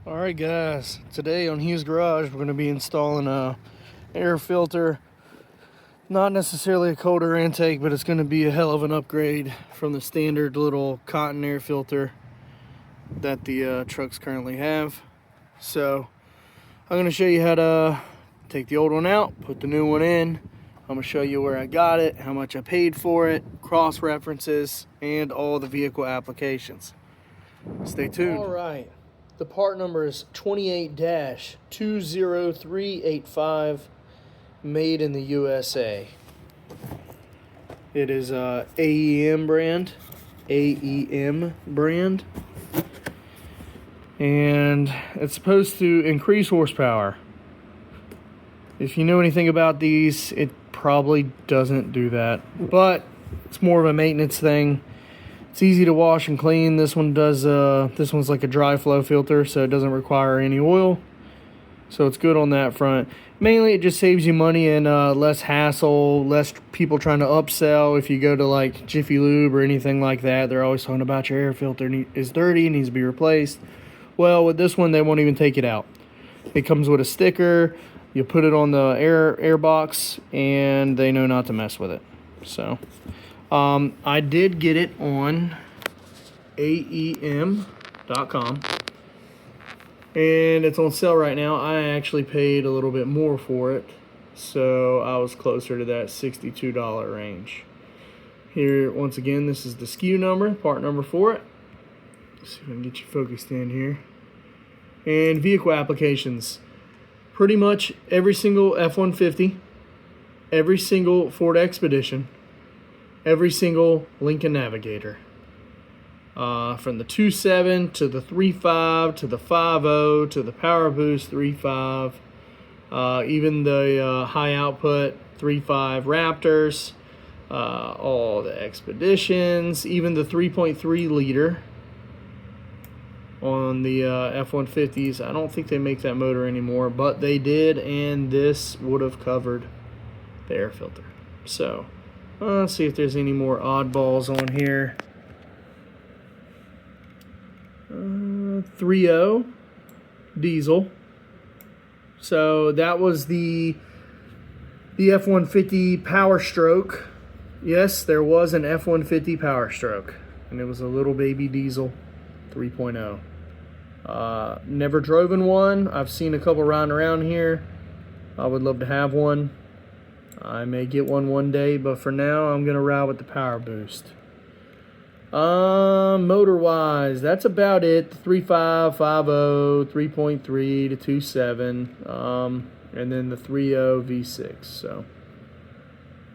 Alright guys, today on Hughes Garage we're going to be installing a air filter. Not necessarily a cold air intake, but it's going to be a hell of an upgrade from the standard little cotton air filter that the trucks currently have. So I'm going to show you how to take the old one out, put the new one in. I'm going to show you where I got it, how much I paid for it, cross references, and all the vehicle applications. Stay tuned. Alright. The part number is 28-20385, made in the USA. It is AEM brand, and it's supposed to increase horsepower. If you know anything about these, it probably doesn't do that, but it's more of a maintenance thing. It's easy to wash and clean. This one does. This one's like a DryFlow filter, so it doesn't require any oil. So it's good on that front. Mainly, it just saves you money and less hassle, less people trying to upsell. If you go to like Jiffy Lube or anything like that, they're always talking about your air filter is dirty, needs to be replaced. Well, with this one, they won't even take it out. It comes with a sticker. You put it on the air box, and they know not to mess with it. So. I did get it on AEM.com, and it's on sale right now. I actually paid a little bit more for it, so I was closer to that $62 range. Here, once again, this is the SKU number, part number for it. Let's see if I can get you focused in here. And vehicle applications. Pretty much every single F-150, every single Ford Expedition, every single Lincoln Navigator, from the 2.7 to the 3.5 to the 5.0 to the Power Boost 3.5, even the high output 3.5 Raptors, all the Expeditions, even the 3.3 liter on the F-150s. I don't think they make that motor anymore, but they did, and this would have covered the air filter. So let's see if there's any more oddballs on here. 3.0 diesel. So that was the F-150 Power Stroke. Yes, there was an F-150 Power Stroke, and it was a little baby diesel 3.0. Never driven one. I've seen a couple riding around here. I would love to have one. I may get one day, but for now, I'm going to ride with the Power Boost. Motor-wise, that's about it. The 3.5, 5.0, 3.3 to 2.7, and then the 3.0 V6, so.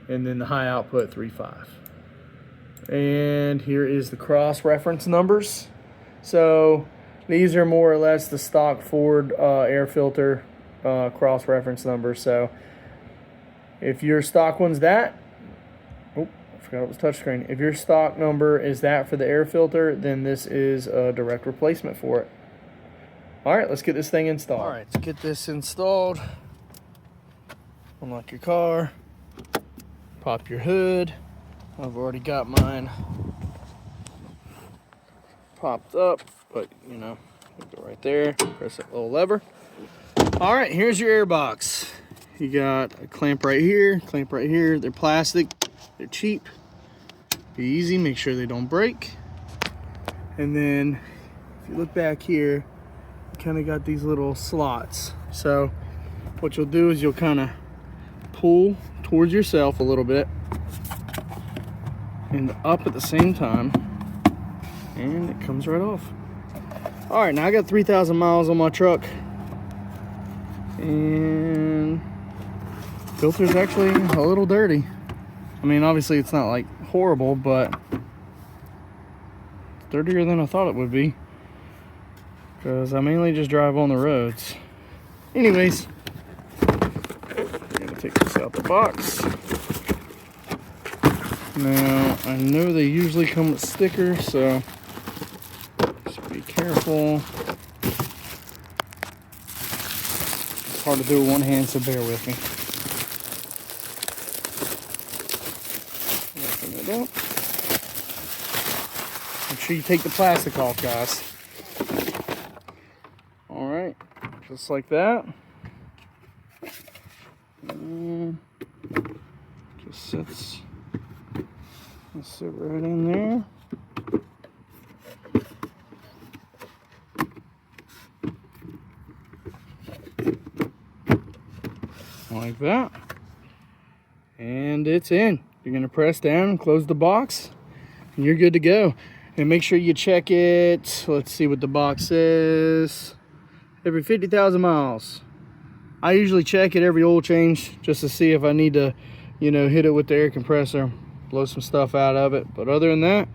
And then the high output 3.5. And here is the cross-reference numbers. So these are more or less the stock Ford air filter cross-reference numbers, so if your stock one's that, oh, I forgot it was touchscreen. If your stock number is that for the air filter, then this is a direct replacement for it. All right, let's get this thing installed. All right, let's get this installed. Unlock your car. Pop your hood. I've already got mine popped up, but you know, go right there. Press that little lever. All right, here's your air box. You got a clamp right here, clamp right here. They're plastic, they're cheap, be easy, make sure they don't break. And then if you look back here, you kind of got these little slots. So what you'll do is you'll kind of pull towards yourself a little bit and up at the same time, and it comes right off. All right, now I got 3,000 miles on my truck, and filter's actually a little dirty. I mean, obviously it's not like horrible, but it's dirtier than I thought it would be, because I mainly just drive on the roads. Anyways, I'm gonna take this out the box. Now, I know they usually come with stickers, so just be careful. It's hard to do with one hand, so bear with me. Open it up. Make sure you take the plastic off, guys. All Just like that. And just sits, let's sit right in there. Like that. And it's in. You're going to press down and close the box, and you're good to go. And make sure you check it. Let's see what the box says. Every 50,000 miles. I usually check it every oil change just to see if I need to, you know, hit it with the air compressor, blow some stuff out of it. But other than that,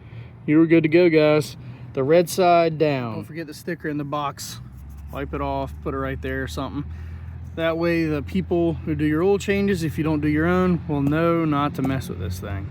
you were good to go, guys. The red side down. Don't forget the sticker in the box. Wipe it off, put it right there or something. That way the people who do your oil changes, if you don't do your own, will know not to mess with this thing.